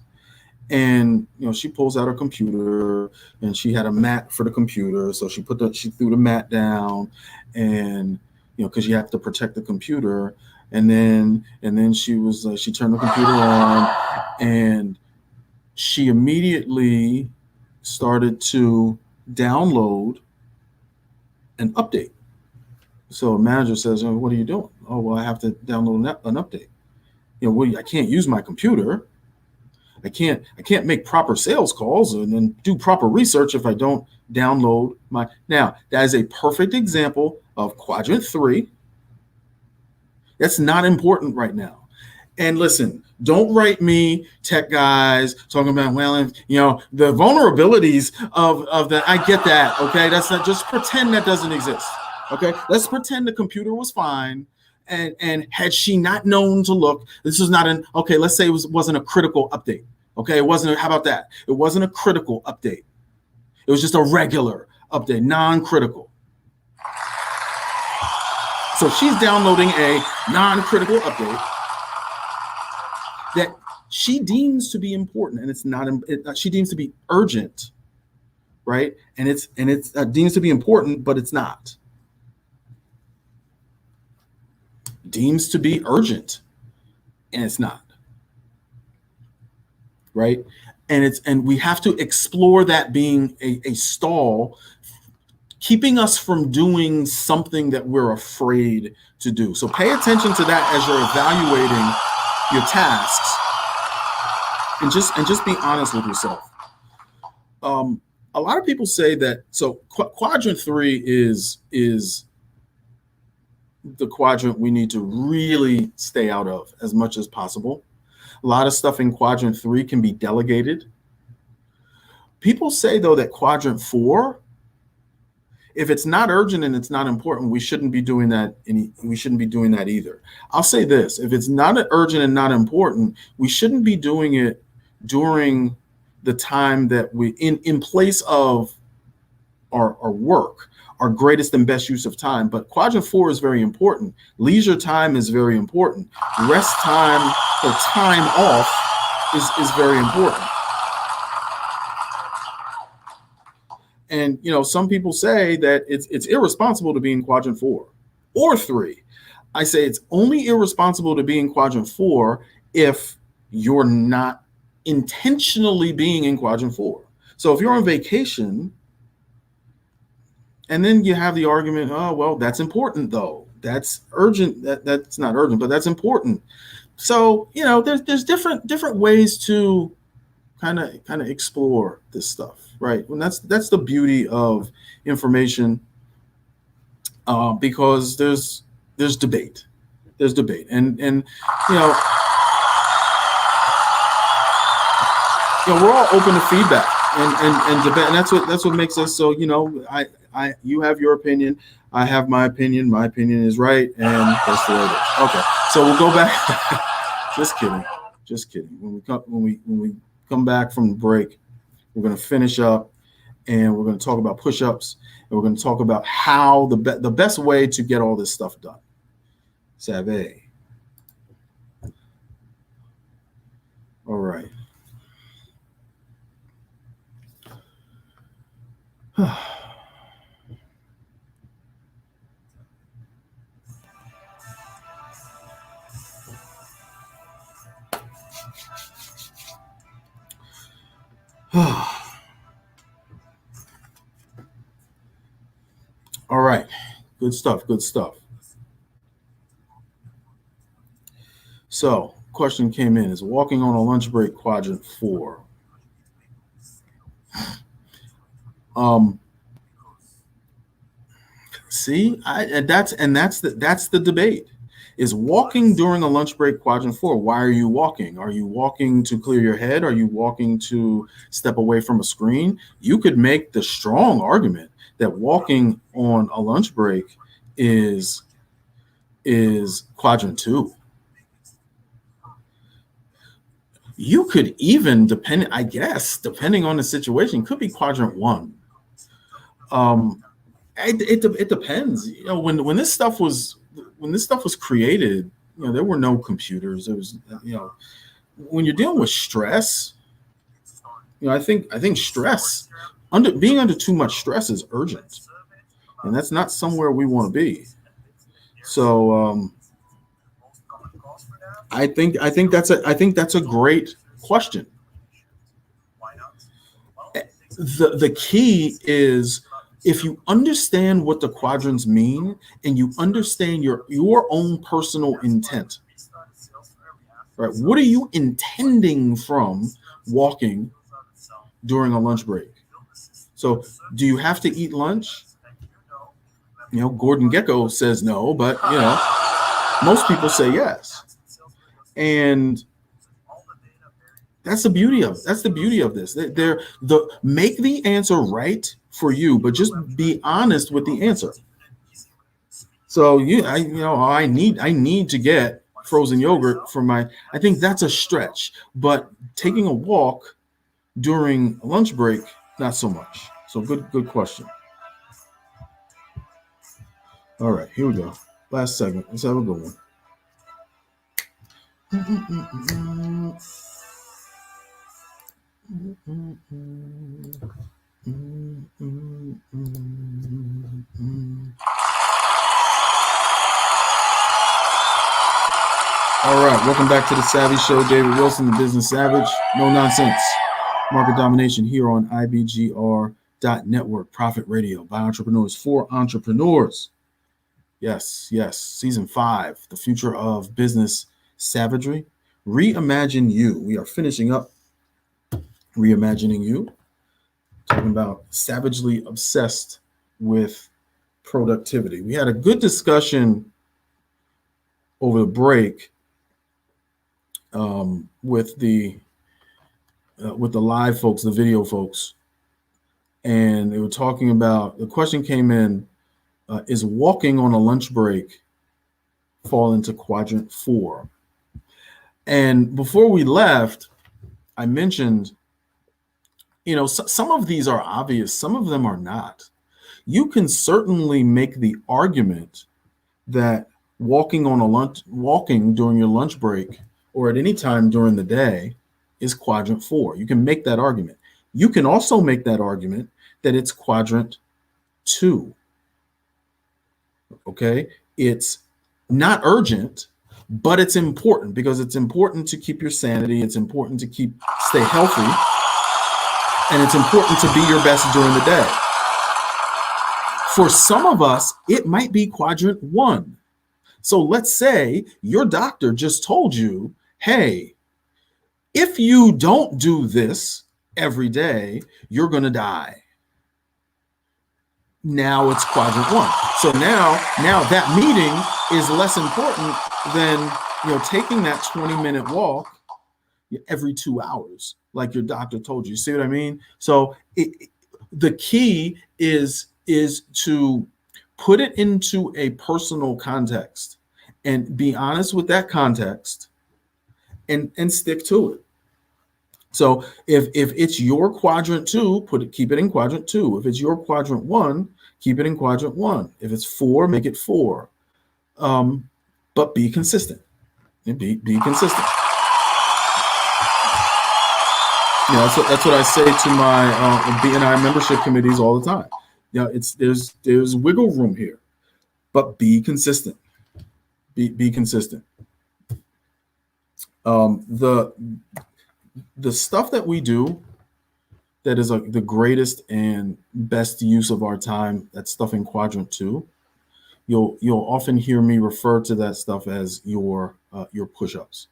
And you know, she pulls out her computer and she had a mat for the computer. So she threw the mat down, and you know, because you have to protect the computer. And then she turned the computer on, and she immediately started to download an update. So a manager says, "Oh, what are you doing?" "Oh, well, I have to download an update." You know, well, I can't use my computer. I can't make proper sales calls and then do proper research if I don't download my. Now, that is a perfect example of quadrant 3. That's not important right now. And listen, don't write me tech guys talking about, well, the vulnerabilities of that. I get that. Okay. That's not, just pretend that doesn't exist. Okay. Let's pretend the computer was fine. And had she not known to look, this was not okay, let's say it wasn't a critical update. Okay. It wasn't, how about that? It wasn't a critical update. It was just a regular update, non-critical. So she's downloading a non-critical update that she deems to be important, and it's not. She deems to be urgent, right? And it's deems to be important, but it's not. Deems to be urgent, and it's not. Right? And we have to explore that being a stall, keeping us from doing something that we're afraid to do. So pay attention to that as you're evaluating your tasks, and just be honest with yourself. A lot of people say that, so Quadrant 3 is the quadrant we need to really stay out of as much as possible. A lot of stuff in Quadrant 3 can be delegated. People say, though, that Quadrant 4, if it's not urgent and it's not important, we shouldn't be doing that. We shouldn't be doing that either. I'll say this: if it's not urgent and not important, we shouldn't be doing it during the time that we, in place of our work, our greatest and best use of time. But Quadrant 4 is very important. Leisure time is very important. Rest time or time off is very important. And some people say that it's irresponsible to be in Quadrant 4 or 3. I say it's only irresponsible to be in Quadrant 4 if you're not intentionally being in Quadrant 4. So if you're on vacation, and then you have the argument, oh, well, that's important though. That's urgent. That's not urgent, but that's important. So, there's different ways to kind of explore this stuff, right? And that's the beauty of information, because there's debate. There's debate. And we're all open to feedback and debate, and that's what makes us so. You have your opinion, I have my opinion. My opinion is right, and that's the way it is. Okay, so we'll go back. Just kidding. When we come back from the break, we're going to finish up, and we're going to talk about push-ups, and we're going to talk about how the best way to get all this stuff done. SAVVEE. All right. All right. Good stuff. So, question came in: is walking on a lunch break Quadrant 4? See, that's the debate. Is walking during a lunch break Quadrant 4? Why are you walking? Are you walking to clear your head? Are you walking to step away from a screen? You could make the strong argument that walking on a lunch break is Quadrant 2. You could even, depending on the situation, could be Quadrant 1. It depends. When this stuff was created, there were no computers. It was, when you're dealing with stress, I think stress, being under too much stress is urgent, and that's not somewhere we want to be. So I think that's a great question. The key is, if you understand what the quadrants mean and you understand your own personal intent, right? What are you intending from walking during a lunch break? So do you have to eat lunch? Gordon Gekko says no, but most people say yes. And that's the beauty of this. They're the make the answer right for you, but just be honest with the answer. So I need to get frozen yogurt for my. I think that's a stretch, but taking a walk during lunch break, not so much. So good question. All right, here we go. Last segment. Let's have a good one. All right, welcome back to the Savvy Show. David Wilson, the Business Savage. No nonsense. Market domination here on IBGR.Network. Profit Radio by entrepreneurs for entrepreneurs. Yes. Season 5, the future of business savagery. ReImagine You. We are finishing up ReImagining You. Talking about savagely obsessed with productivity. We had a good discussion over the break with the live folks, the video folks, and they were talking about, the question came in, is walking on a lunch break fall into Quadrant 4? And before we left, I mentioned, some of these are obvious, some of them are not. You can certainly make the argument that walking during your lunch break or at any time during the day is Quadrant 4. You can make that argument. You can also make that argument that it's Quadrant 2. Okay, it's not urgent, but it's important, because it's important to keep your sanity. It's important to stay healthy, and it's important to be your best during the day. For some of us, it might be Quadrant 1. So let's say your doctor just told you, hey, if you don't do this every day, you're going to die. Now it's Quadrant 1. So now that meeting is less important than taking that 20-minute walk every 2 hours, like your doctor told you. See what I mean? So the key is to put it into a personal context and be honest with that context and stick to it. So if it's your Quadrant 2, keep it in Quadrant 2. If it's your Quadrant 1, keep it in Quadrant 1. If it's 4, make it 4. But be consistent. Be consistent. That's what I say to my BNI membership committees all the time. There's wiggle room here, but be consistent. Be consistent. The stuff that we do that is the greatest and best use of our time, that stuff in Quadrant 2, you'll often hear me refer to that stuff as your push-ups.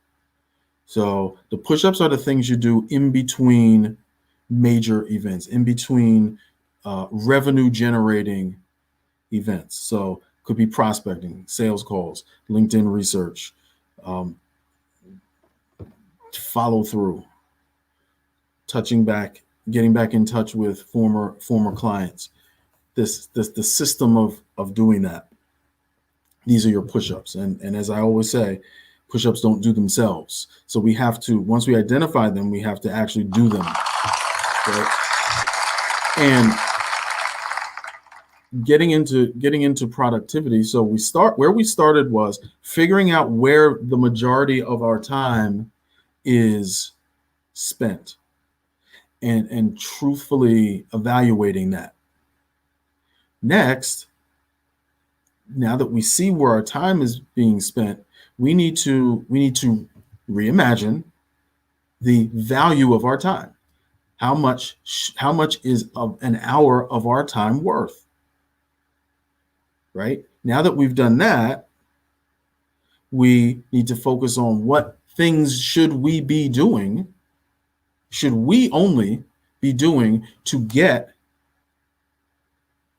So the push-ups are the things you do in between major events, in between revenue generating events. So could be prospecting, sales calls, LinkedIn research, follow through, touching back, getting back in touch with former clients. The system of doing that. These are your push-ups. And as I always say, push-ups don't do themselves. So we have to, once we identify them, we have to actually do them. Right? And getting into productivity. So we started was figuring out where the majority of our time is spent and truthfully evaluating that. Next, now that we see where our time is being spent, we need to reimagine the value of our time. How much is an hour of our time worth? Right? Now that we've done that, we need to focus on what things should we be doing, should we only be doing to get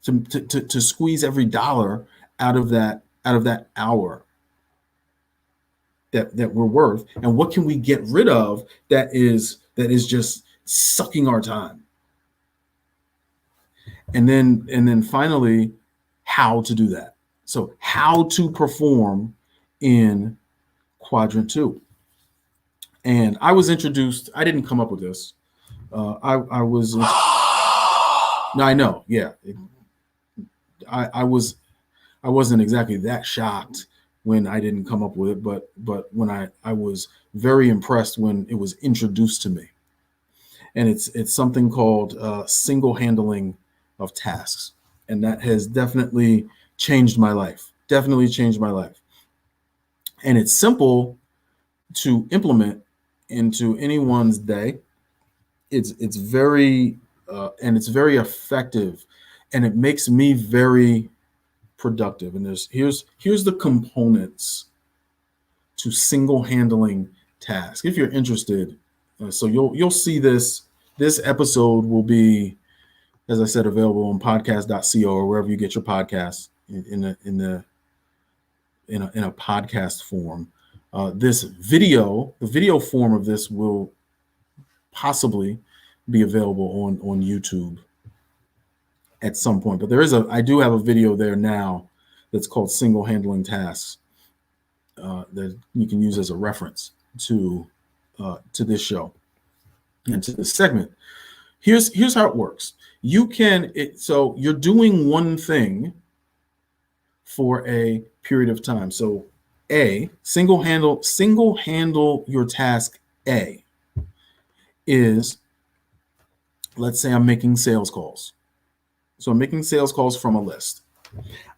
to squeeze every dollar out of that hour. that we're worth, and what can we get rid of that is just sucking our time. And then finally, how to do that. So how to perform in Quadrant Two. And I was introduced, I didn't come up with this. I was, no, I know, yeah. I wasn't exactly that shocked when I didn't come up with it, but when I was very impressed when it was introduced to me. And it's something called single handling of tasks. And that has definitely changed my life. Definitely changed my life. And it's simple to implement into anyone's day. It's very and it's very effective, and it makes me very productive. And here's the components to single handling tasks. If you're interested, so you'll see this episode will be, as I said, available on podcast.co or wherever you get your podcasts in a podcast form. This video, the video form of this will possibly be available on YouTube at some point. But I do have a video there now that's called Single Handling Tasks that you can use as a reference to this show and to this segment. Here's how it works. So you're doing one thing for a period of time. So single handle your task A is, let's say I'm making sales calls. So I'm making sales calls from a list.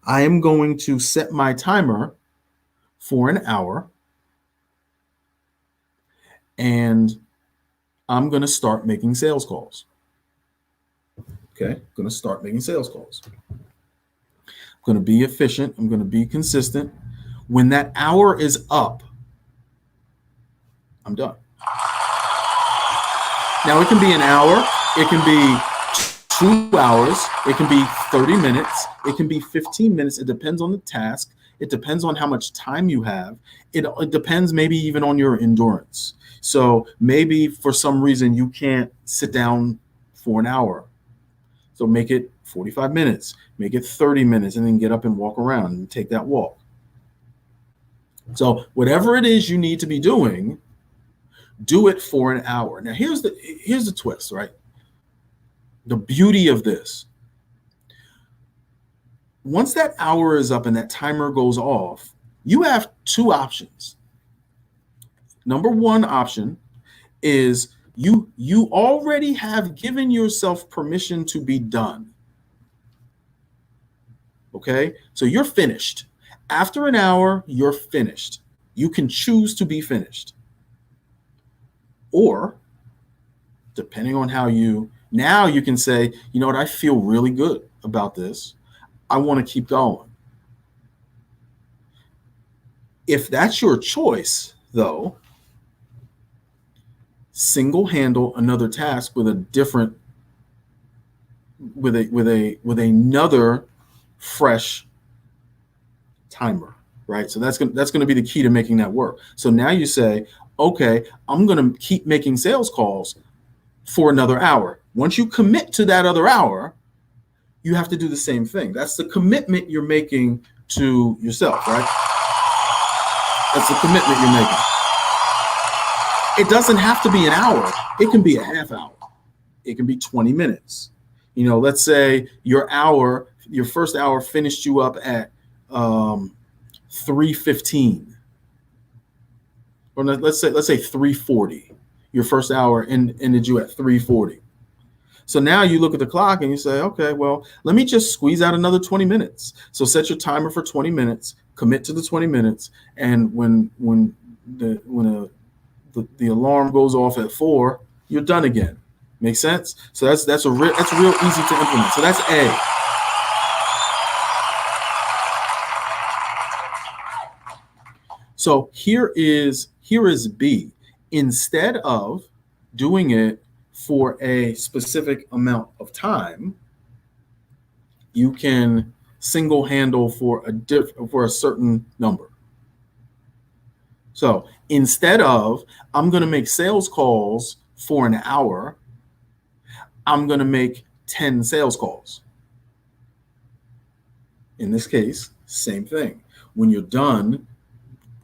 I am going to set my timer for an hour, and I'm going to start making sales calls. Okay, I'm going to start making sales calls. I'm going to be efficient. I'm going to be consistent. When that hour is up, I'm done. Now, it can be an hour. It can be 2 hours. It can be 30 minutes. It can be 15 minutes. It depends on the task. It depends on how much time you have. It depends maybe even on your endurance. So maybe for some reason you can't sit down for an hour. So make it 45 minutes, make it 30 minutes, and then get up and walk around and take that walk. So whatever it is you need to be doing, do it for an hour. Now here's the twist, right? The beauty of this. Once that hour is up and that timer goes off, you have 2 options. Number 1 option is you already have given yourself permission to be done. Okay? So you're finished. After an hour, you're finished. You can choose to be finished. Or, depending on how now you can say, you know what, I feel really good about this. I want to keep going. If that's your choice, though, single handle another task with another fresh timer, right? So that's going to be the key to making that work. So now you say, okay, I'm going to keep making sales calls for another hour. Once you commit to that other hour, you have to do the same thing. That's the commitment you're making to yourself, right? That's the commitment you're making. It doesn't have to be an hour. It can be a half hour. It can be 20 minutes. You know, let's say your first hour finished you up at 3:15. Or let's say 3:40. Your first hour ended you at 3:40. So now you look at the clock and you say, okay, well, let me just squeeze out another 20 minutes. So set your timer for 20 minutes, commit to the 20 minutes. And when the alarm goes off at 4, you're done again. Make sense? So that's real easy to implement. So that's A. So here is B. Instead of doing it for a specific amount of time, you can single handle for a certain number. So instead of I'm going to make sales calls for an hour, I'm going to make 10 sales calls. In this case, same thing. When you're done,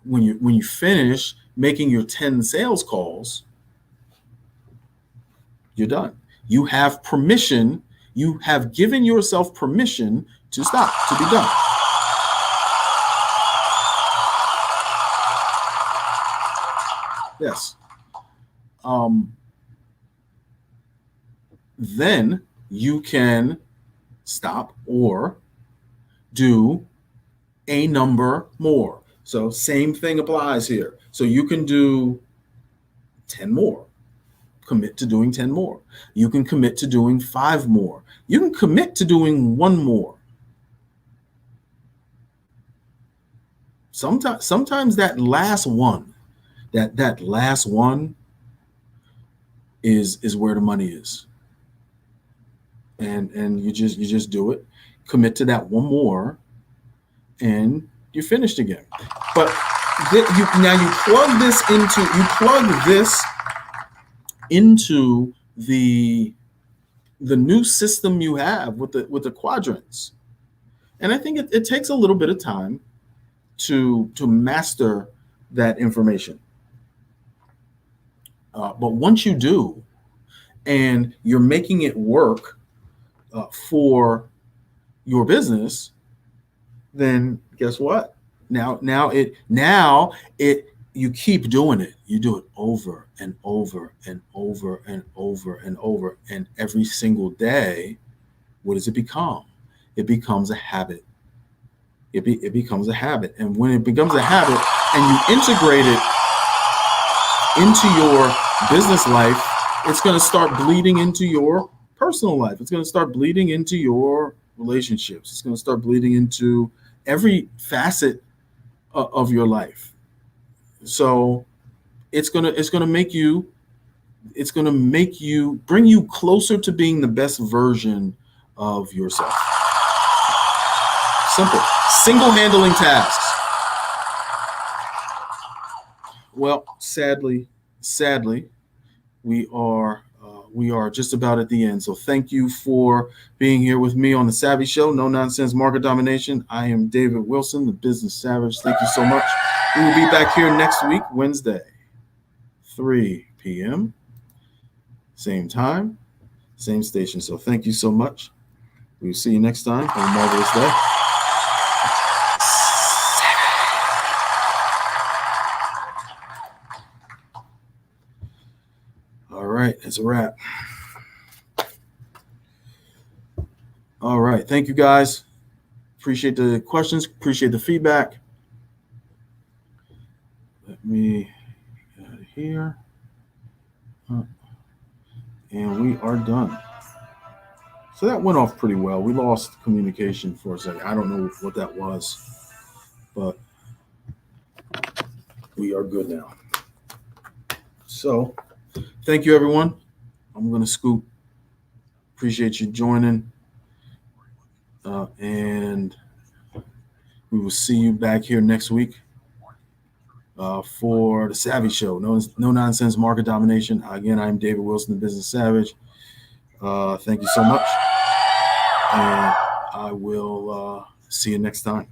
when you finish making your 10 sales calls, you're done. You have permission. You have given yourself permission to stop, to be done. Yes. Then you can stop or do a number more. So same thing applies here. So you can do 10 more. Commit to doing 10 more. You can commit to doing 5 more. You can commit to doing 1 more. Sometimes that last one, that last one is where the money is. And you just do it. Commit to that 1 more, and you're finished again. But now you plug this into the new system you have with the quadrants. And I think it takes a little bit of time to master that information. But once you do, and you're making it work for your business, then guess what? Now you keep doing it. You do it over and over and over and over and over. And every single day, what does it become? It becomes a habit. It becomes a habit. And when it becomes a habit and you integrate it into your business life, it's going to start bleeding into your personal life. It's going to start bleeding into your relationships. It's going to start bleeding into every facet of your life. So it's going to make you bring you closer to being the best version of yourself. Simple. Single handling tasks. Well, sadly, we are just about at the end. So thank you for being here with me on the Savvy Show, No Nonsense Market Domination. I am David Wilson, the Business Savage. Thank you so much. We will be back here next week, Wednesday, 3 p.m. Same time, same station. So thank you so much. We'll see you next time. Have a marvelous day. All right, it's a wrap. All right, thank you guys. Appreciate the questions, appreciate the feedback. Let me get out of here. And we are done. So that went off pretty well. We lost communication for a second. I don't know what that was, but we are good now. So thank you, everyone. I'm going to scoop. Appreciate you joining. And we will see you back here next week for the Savvy Show. No Nonsense Market Domination. Again, I'm David Wilson, the Business Savage. Thank you so much. And I will see you next time.